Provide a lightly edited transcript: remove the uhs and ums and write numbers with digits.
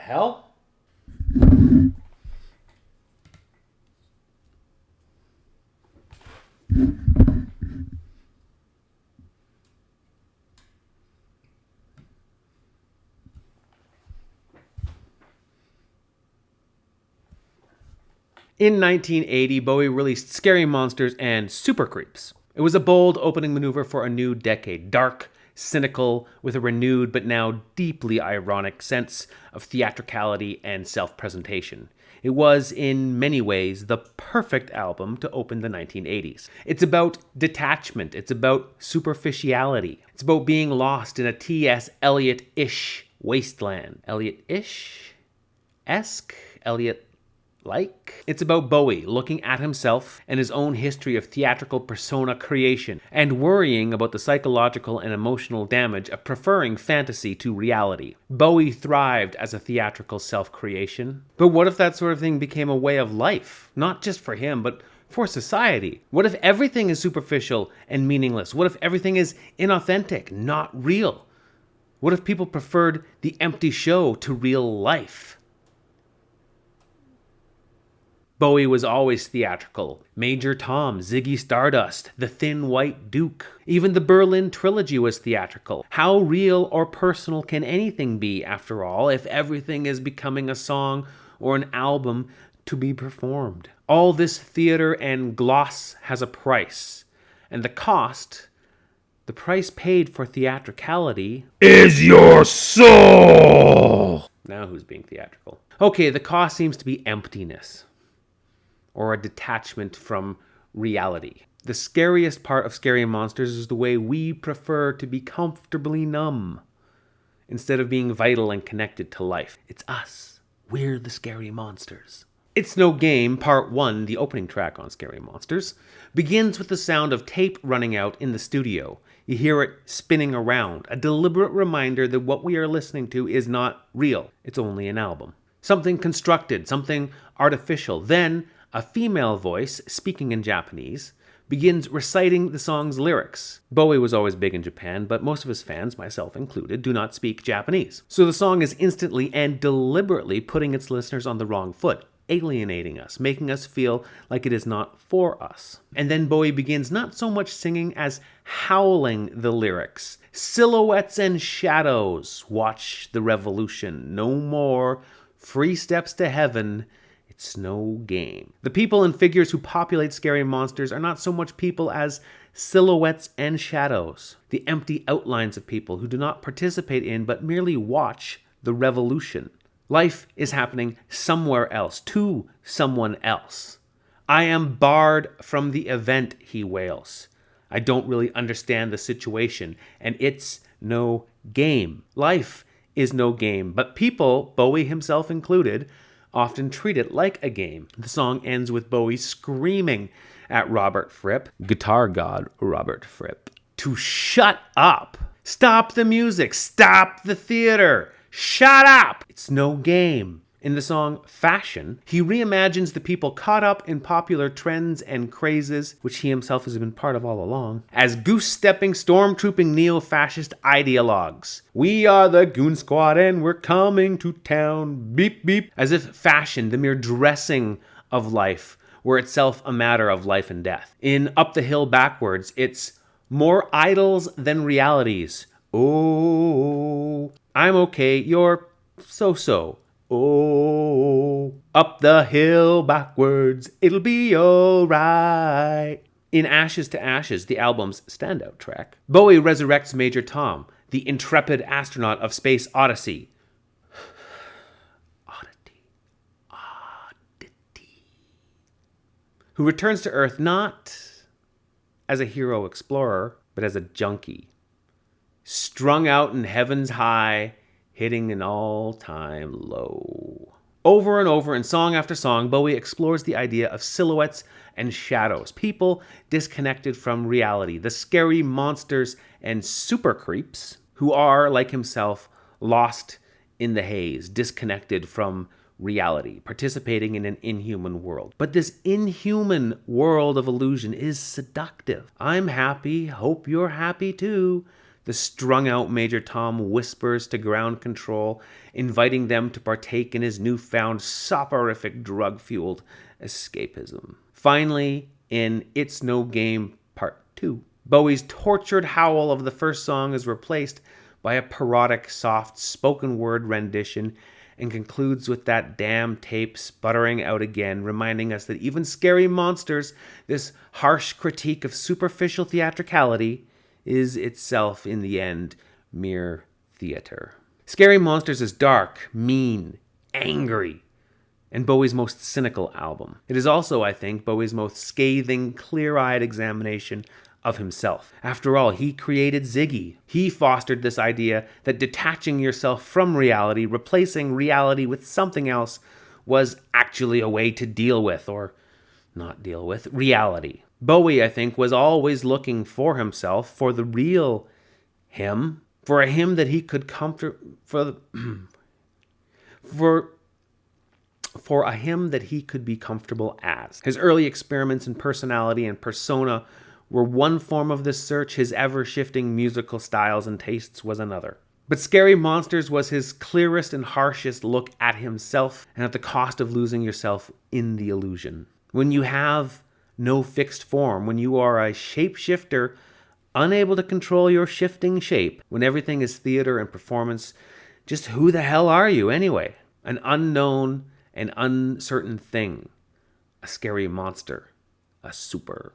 hell? In 1980, Bowie released Scary Monsters and Super Creeps. It was a bold opening maneuver for a new decade, dark, cynical, with a renewed but now deeply ironic sense of theatricality and self-presentation. It was, in many ways, the perfect album to open the 1980s. It's about detachment. It's about superficiality. It's about being lost in a T.S. Eliot-ish wasteland. Eliot-ish? Esque? Eliot like? It's about Bowie looking at himself and his own history of theatrical persona creation and worrying about the psychological and emotional damage of preferring fantasy to reality. Bowie thrived as a theatrical self-creation. But what if that sort of thing became a way of life? Not just for him, but for society? What if everything is superficial and meaningless? What if everything is inauthentic, not real? What if people preferred the empty show to real life? Bowie was always theatrical. Major Tom, Ziggy Stardust, The Thin White Duke. Even the Berlin Trilogy was theatrical. How real or personal can anything be, after all, if everything is becoming a song or an album to be performed? All this theater and gloss has a price. And the cost, the price paid for theatricality, is your soul! Now who's being theatrical? Okay, the cost seems to be emptiness, or a detachment from reality. The scariest part of Scary Monsters is the way we prefer to be comfortably numb instead of being vital and connected to life. It's us. We're the scary monsters. It's No Game, Part 1, the opening track on Scary Monsters, begins with the sound of tape running out in the studio. You hear it spinning around, a deliberate reminder that what we are listening to is not real. It's only an album. Something constructed, something artificial. Then a female voice, speaking in Japanese, begins reciting the song's lyrics. Bowie was always big in Japan, but most of his fans, myself included, do not speak Japanese. So the song is instantly and deliberately putting its listeners on the wrong foot, alienating us, making us feel like it is not for us. And then Bowie begins not so much singing as howling the lyrics. Silhouettes and shadows, watch the revolution, no more, free steps to heaven, it's no game. The people and figures who populate Scary Monsters are not so much people as silhouettes and shadows, the empty outlines of people who do not participate in but merely watch the revolution. Life is happening somewhere else, to someone else. I am barred from the event, he wails. I don't really understand the situation, and it's no game. Life is no game, but people, Bowie himself included, often treat it like a game. The song ends with Bowie screaming at Robert Fripp, guitar god Robert Fripp, to shut up. Stop the music. Stop the theater. Shut up. It's no game. In the song Fashion, he reimagines the people caught up in popular trends and crazes, which he himself has been part of all along, as goose-stepping, stormtrooping neo-fascist ideologues. We are the Goon Squad and we're coming to town. Beep, beep. As if fashion, the mere dressing of life, were itself a matter of life and death. In Up the Hill Backwards, it's more idols than realities. Oh, I'm okay, you're so-so. Oh, up the hill backwards, it'll be alright. In Ashes to Ashes, the album's standout track, Bowie resurrects Major Tom, the intrepid astronaut of Space Odyssey. Oddity. Who returns to Earth not as a hero explorer, but as a junkie. Strung out in heaven's high, hitting an all-time low. Over and over in song after song, Bowie explores the idea of silhouettes and shadows, people disconnected from reality, the scary monsters and super creeps who are, like himself, lost in the haze, disconnected from reality, participating in an inhuman world. But this inhuman world of illusion is seductive. I'm happy, hope you're happy too. The strung-out Major Tom whispers to ground control, inviting them to partake in his newfound soporific drug-fueled escapism. Finally, in It's No Game Part 2, Bowie's tortured howl of the first song is replaced by a parodic, soft, spoken-word rendition and concludes with that damn tape sputtering out again, reminding us that even Scary Monsters, this harsh critique of superficial theatricality, is itself, in the end, mere theater. Scary Monsters is dark, mean, angry, and Bowie's most cynical album. It is also, I think, Bowie's most scathing, clear-eyed examination of himself. After all, he created Ziggy. He fostered this idea that detaching yourself from reality, replacing reality with something else, was actually a way to deal with, or not deal with, reality. Bowie, I think, was always looking for himself, for the real him, for a him that he could for a him that he could be comfortable as. His early experiments in personality and persona were one form of this search. His ever-shifting musical styles and tastes was another. But Scary Monsters was his clearest and harshest look at himself, and at the cost of losing yourself in the illusion. When you have no fixed form, when you are a shapeshifter, unable to control your shifting shape, when everything is theater and performance, just who the hell are you anyway? An unknown and uncertain thing. A scary monster. A super